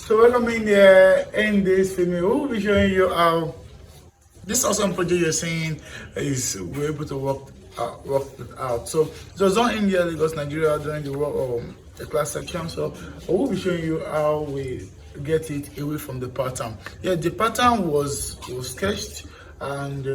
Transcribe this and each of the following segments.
So welcome in here. In this film, we'll be showing you how this awesome project you're seeing is we're able to work it out. So it was done in India, Lagos, Nigeria during the class section. So we'll be showing you how we get it away from the pattern. Yeah, the pattern was sketched, and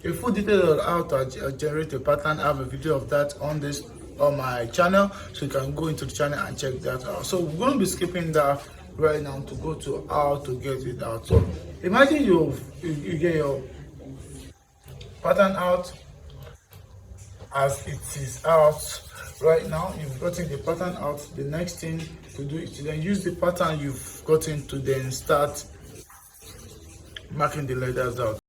a full detail of how to generate a pattern. I have a video of that on my channel, so you can go into the channel and check that out. So we're going to be skipping that right now to go to how to get it out. So imagine you get your pattern out as it is out right now. You've gotten the pattern out. The next thing to do is to then use the pattern you've gotten to then start marking the letters out.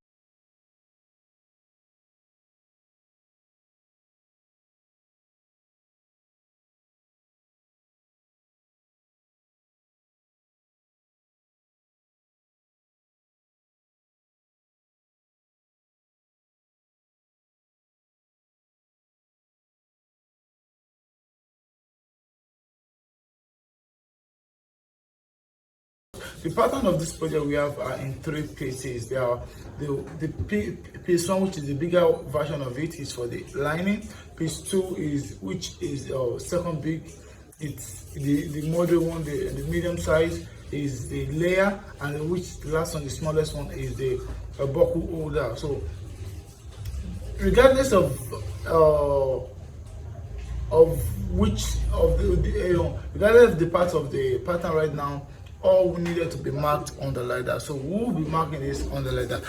The pattern of this project we have are in three pieces. There are the piece one, which is the bigger version of it, is for the lining. Piece two is second big. It's the moderate one, the medium size is the layer, and which the last one, the smallest one, is the buckle holder. So regardless of which of regardless of the part of the pattern right now, all we needed to be marked on the ladder. So we'll be marking this on the ladder.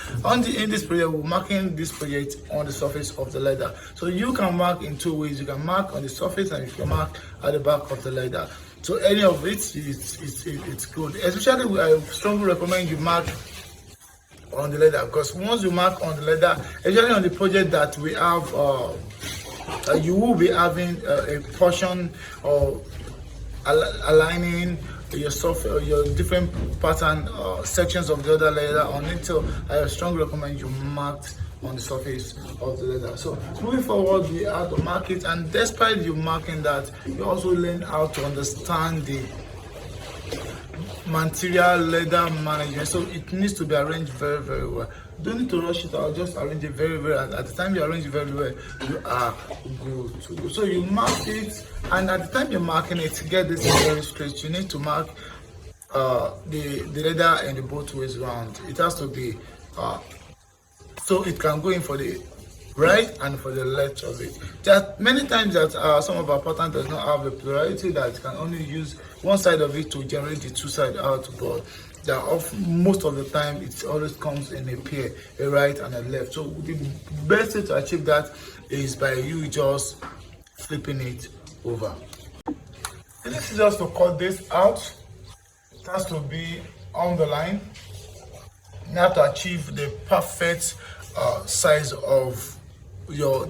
In this project, we're marking this project on the surface of the ladder. So you can mark in two ways. You can mark on the surface, and you can mark at the back of the ladder. So any of it, it's good. Especially, I strongly recommend you mark on the ladder, because once you mark on the ladder, especially on the project that we have, you will be having a portion of aligning your different pattern sections of the other ladder on it. So I strongly recommend you marked on the surface of the ladder. So moving forward, we have to mark it, and despite you marking that, you also learn how to understand the material leather management. So it needs to be arranged very, very well. Don't need to rush it out, just arrange it very, very well. At the time you arrange it very well, you are good to go. So you mark it, and at the time you're marking it, to get this very straight, you need to mark the leather in the both ways round. It has to be so it can go in for the right and for the left of it. There are many times that some of our patterns does not have a plurality, that can only use one side of it to generate the two side out, but most of the time it always comes in a pair, a right and a left. So the best way to achieve that is by you just flipping it over. And this is just to cut this out. It has to be on the line. You have to achieve the perfect size of your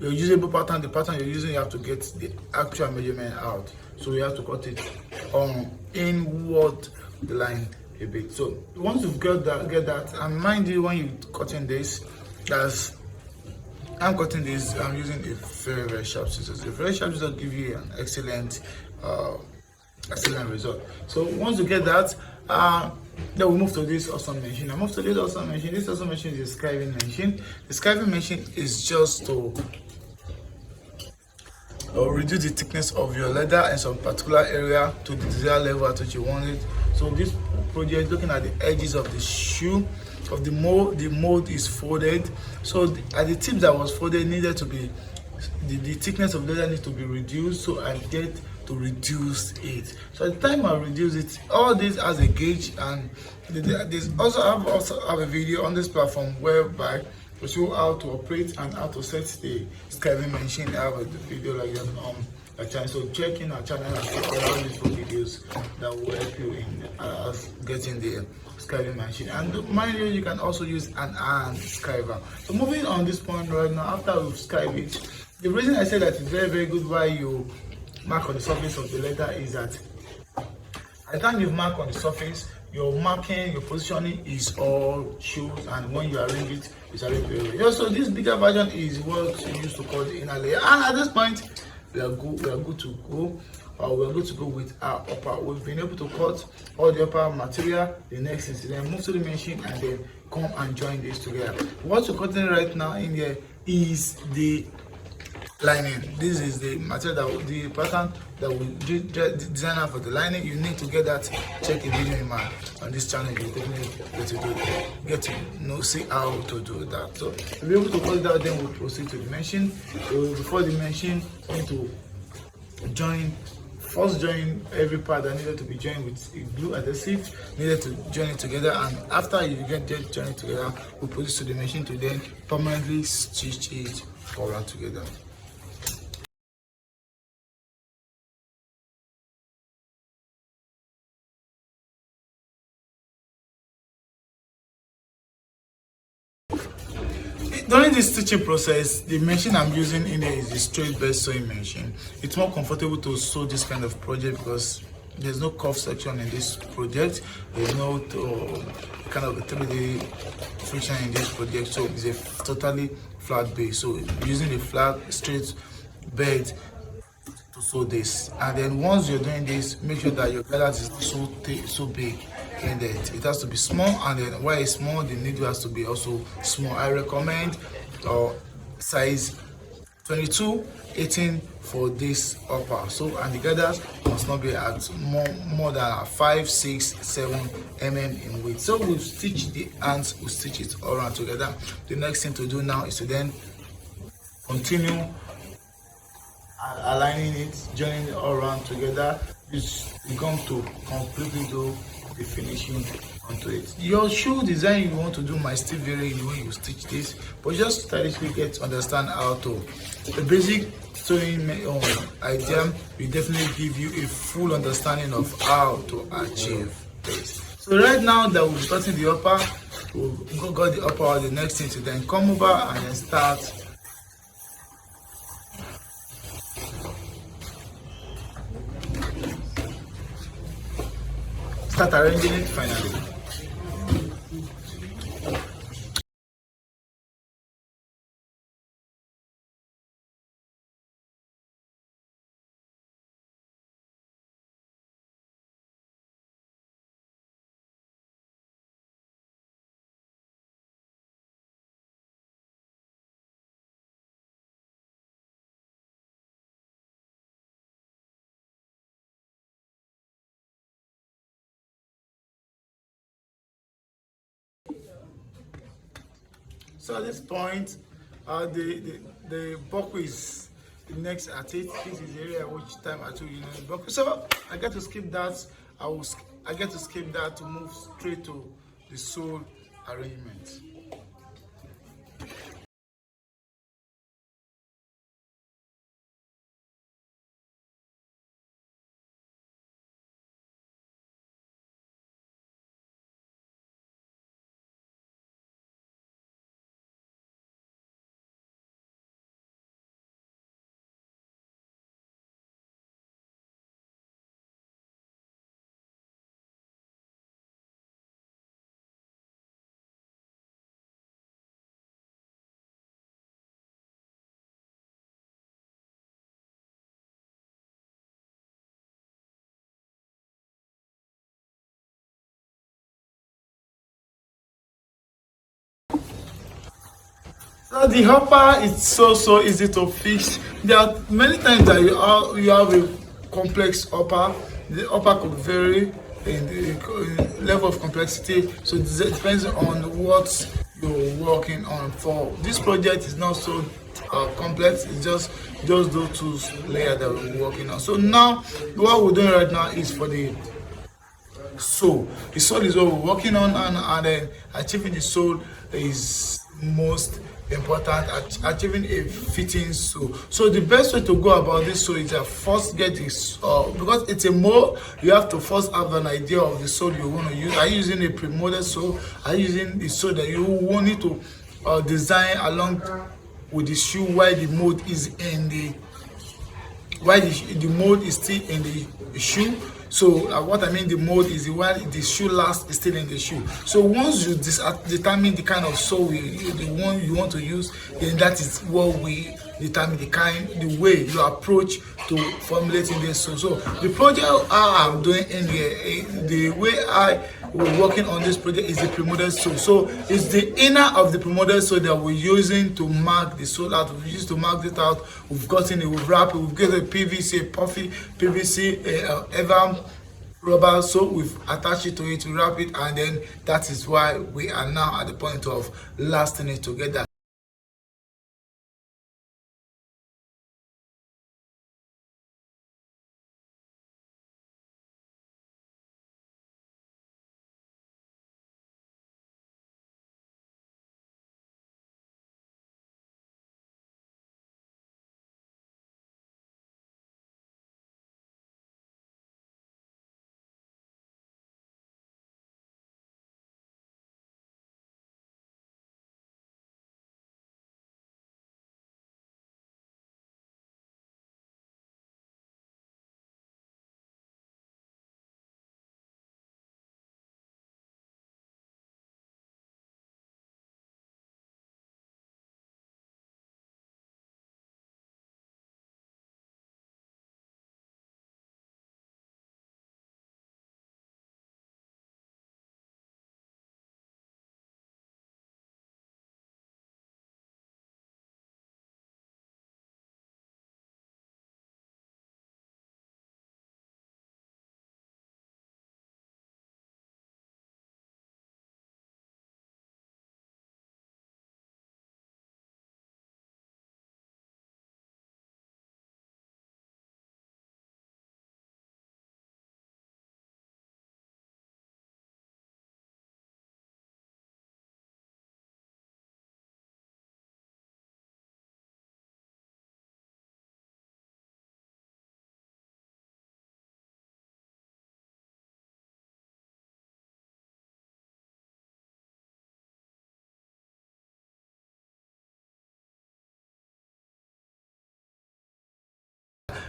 usable pattern. The pattern you're using, you have to get the actual measurement out. So you have to cut it inward the line a bit. So once you've get that, and mind you, when you're cutting this, I'm cutting this, I'm using a very, very sharp scissors. A very sharp scissors give you an excellent result. So once you get that, then we move to this awesome machine. I move to this awesome machine. This awesome machine is a scribing machine. The scribing machine is just to reduce the thickness of your leather in some particular area to the desired level at which you want it. So this project, looking at the edges of the shoe, of the mold is folded. So at the tip that was folded needed to be, the thickness of leather needs to be reduced. So I get to reduce it. So at the time I reduce it, all this has a gauge, and there's also have a video on this platform whereby we show how to operate and how to set the scribing machine. I have a video like that on our channel. So check in our channel and check out all these videos that will help you in getting the scribing machine. And mind you, you can also use an hand scriber. So moving on this point right now, after we've scribed it, the reason I say that it's very, very good why you mark on the surface of the leather is that at the time you mark on the surface, your marking, your positioning is all shows, and when you arrange it, it's arranged very well. So this bigger version is what you used to call the inner layer. And at this point, we are good to go. we're going to go with our upper. We've been able to cut all the upper material. The next is then move to the machine and then come and join this together. What you're cutting right now in here is the lining. This is the material that the pattern that we design for the lining. You need to get that. Check the video on this channel. You definitely get to see how to do that. So if you're able to cut it out, then we'll proceed to the machine. So before the machine, we need to first join every part that needed to be joined with a glue adhesive, needed to join it together, and after you get that joined together, we put it to the machine to then permanently stitch it all around together. During this stitching process, the machine I'm using in there is the straight bed sewing machine. It's more comfortable to sew this kind of project because there's no curve section in this project. There's no kind of 3D friction in this project, so it's a totally flat base. So using a flat straight bed to sew this, and then once you're doing this, make sure that your guidance is not so big in that it has to be small, and then while it's small, the needle has to be also small. I recommend size 22-18 for this upper. So, and the gathers must not be at more than 5, 6, 7 mm in width. So we'll stitch the ends, we'll stitch it all around together. The next thing to do now is to then continue aligning it, joining it all around together. It's going to completely do the finishing onto it. Your shoe design you want to do might still vary in the way you stitch this, but just stylistically get to understand how to. The basic sewing idea will definitely give you a full understanding of how to achieve this. So right now that we've gotten the upper, we've got the upper, the next thing to then come over and then start arranging it finally. So at this point, the buckle is the next at it. This is the area which time I told you know the buckle. So I get to skip that. I get to skip that to move straight to the sole arrangement. So the hopper is so easy to fix. There are many times that you have a complex hopper. The hopper could vary in the level of complexity, so it depends on what you're working on. For this project is not so complex, it's just those two layers that we're working on. So now what we're doing right now is for the sole. The sole is what we're working on, and then achieving the sole is most important, achieving a fitting sole. So the best way to go about this sole is to first get this because it's a mold, you have to first have an idea of the sole you want to use. Are you using a pre-molded sole? Are you using the sole that you want it to design along with the shoe while the mold is in the mold is still in the shoe? So what I mean the mold is while the shoe last is still in the shoe. So once you determine the kind of sole the one you want to use, then that is what we determine the way you approach to formulating this. So the project I'm doing in here, the way we're working on this project is the pre-molded sole. So it's the inner of the pre-molded sole that we're using to mark the sole out. We've used to mark it out. We've gotten it, we've wrapped it, we've got a PVC, a puffy PVC, ever rubber, so we've attached it to it, to wrap it, and then that is why we are now at the point of lasting it together.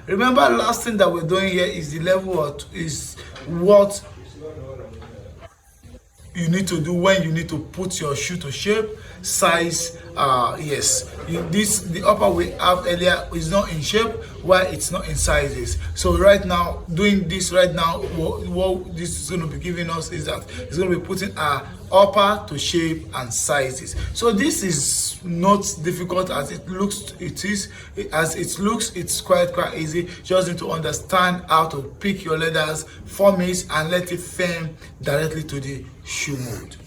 Remember, last thing that we're doing here is the level of, is what you need to do when you need to put your shoe to shape, size. Yes, the upper we have earlier is not in shape, while it's not in sizes. So right now, doing this right now, what this is going to be giving us is that it's going to be putting our upper to shape and sizes. So this is not difficult as it looks. It's quite easy. You just need to understand how to pick your leathers, form it, and let it firm directly to the shoe mold.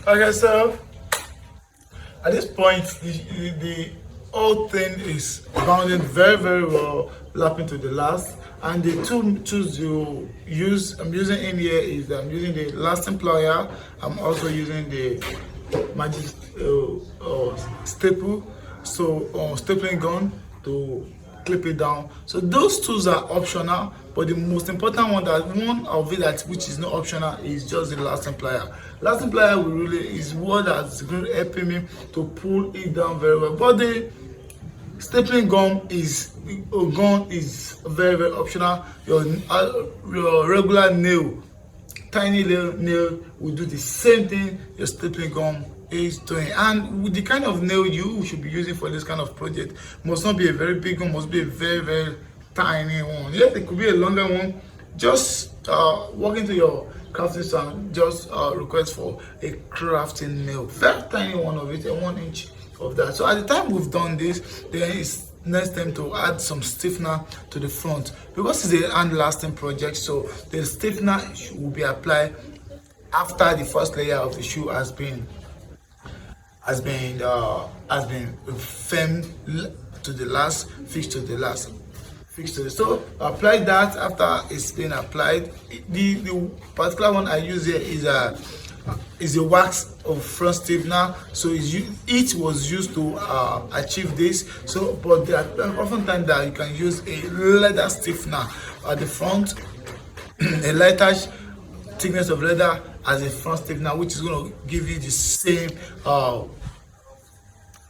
Okay, so at this point, the whole thing is bounded very well, lapping to the last. And the two tools you use, I'm using in here is I'm using the lasting plier. I'm also using the magic staple, so stapling gun to clip it down. So those tools are optional, but the most important one of it that which is not optional is just the lasting plier. Lasting plier will really is what that's really helping me to pull it down very well. But the stapling gun is very optional. Your regular nail, tiny little nail, will do the same thing your stapling gun is doing. And with the kind of nail you should be using for this kind of project, must not be a very big one, must be a very tiny one. Yes, it could be a longer one. Just walk into your crafting sound just request for a crafting nail, very tiny one of it, a 1 inch of that. So at the time we've done this, then it's next time to add some stiffener to the front, because it's a hand lasting project. So the stiffener will be applied after the first layer of the shoe has been firmed to the last, fixed to the last, fixed to the. So apply that after it's been applied. The particular one I use here is a wax of front stiffener. So it was used to achieve this. So but there are often times that you can use a leather stiffener at the front, a lighter thickness of leather as a front stiffener, which is going to give you the same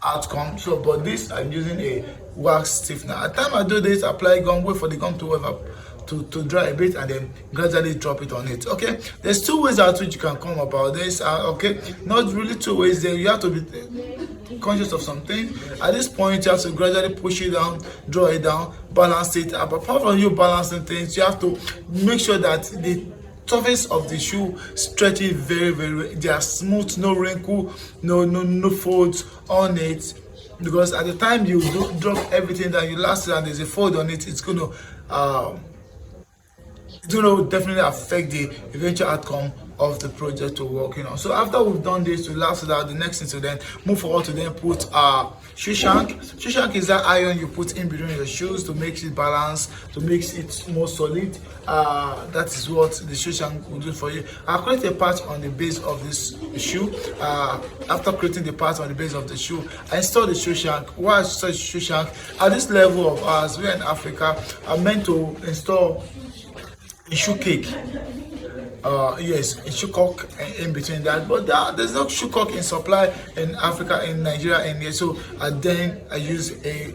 outcome. So but this, I'm using a wax stiffener. At the time I do this, apply gum, wait for the gum to dry a bit, and then gradually drop it on it. Okay, there's two ways at which you can come about this. Okay, not really two ways. There you have to be conscious of something. At this point you have to gradually push it down, draw it down, balance it up. Apart from you balancing things, you have to make sure that the surface of the shoe stretches very very, they are smooth, no wrinkle, no folds on it, because at the time you drop everything that you last and there's a fold on it, it's gonna definitely affect the eventual outcome of the project to working on. So after we've done this, we last it out. The next thing to then move forward to then put shoe shank. Shoe shank is that iron you put in between your shoes to make it balance, to make it more solid. That is what the shoe shank will do for you. I'll create a part on the base of this shoe. After creating the part on the base of the shoe, I install the shoe shank. Why I install the shoe shank? At this level of ours, we're in Africa, I'm meant to install a shoe cake. Yes, a shoe cock in between that, but there's no shoe cock in supply in Africa, in Nigeria, and here. So then I use a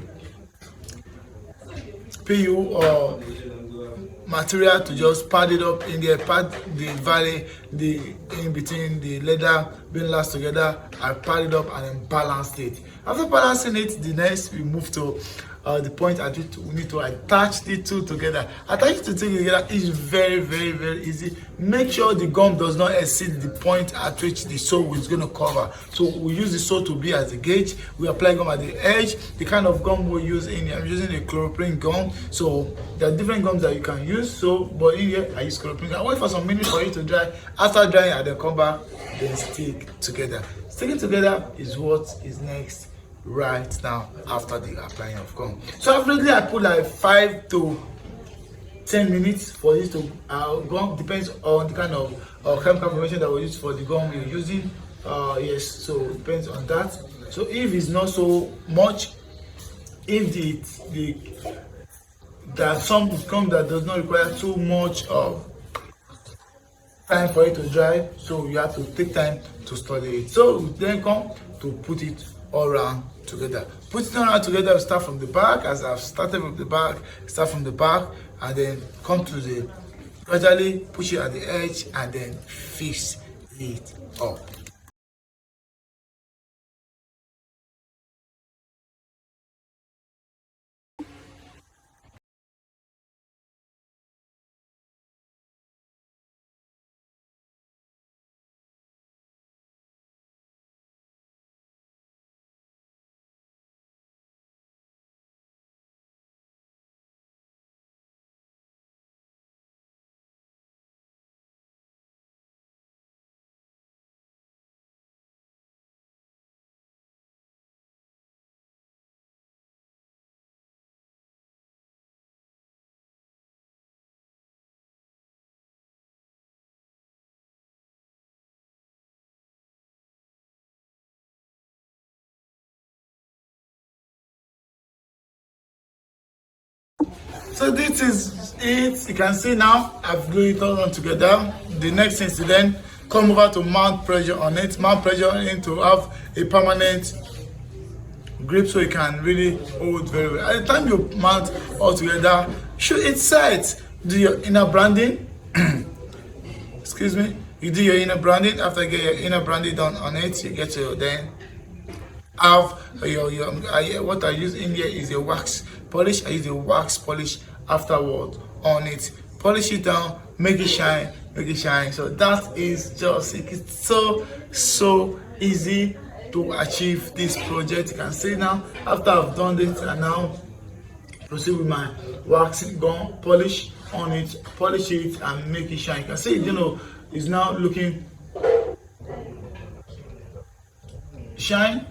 PU or material to just pad it up in there, pad the valley, the in between the leather being last together. I pad it up and then balance it. After balancing it, the next we move to the point at which we need to attach the two together. Attaching the two together is very very easy. Make sure the gum does not exceed the point at which the sole is going to cover. So we use the sole to be as a gauge. We apply gum at the edge. The kind of gum we use in here, I'm using a chloroprene gum. So there are different gums that you can use. So but in here I use chloroprene. I wait for some minutes for it to dry. After drying, I then come back, then stick together. Sticking together is what is next right now after the applying of gum. So averagely I put like 5 to 10 minutes for this to gum, depends on the kind of chemical formation that we use for the gum you're using. Yes, so it depends on that. So if it's not so much, if there are some gum that does not require too much of time for it to dry, so you have to take time to study it. So we then come to put it all around together. Put it all around together. We start from the back, as I've started from the back. Start from the back and then come to the gradually push it at the edge and then fix it up. So this is it. You can see now I've glued it all on together. The next thing is to then come over to mount pressure on it. Mount pressure on it to have a permanent grip so you can really hold very well. At the time you mount all together, shoot it set. Do your inner branding. Excuse me. You do your inner branding. After you get your inner branding done on it, you get to then have your what I use in here is a wax polish. I use a wax polish afterward on it. Polish it down, make it shine, make it shine. So that is just it. It's so easy to achieve this project. You can see now after I've done this, and now proceed with my waxing gun, polish on it, polish it and make it shine. You can see, it's now looking shine.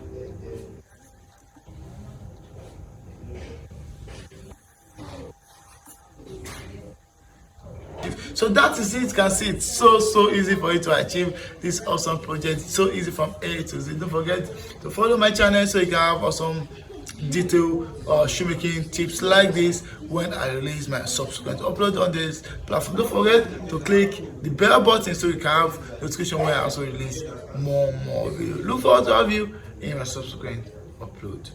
So that is it. You can see it's so easy for you to achieve this awesome project. It's so easy from A to Z. Don't forget to follow my channel so you can have awesome detailed shoemaking tips like this when I release my subsequent upload on this platform. Don't forget to click the bell button so you can have notification when I also release more videos. Look forward to have you in my subsequent upload.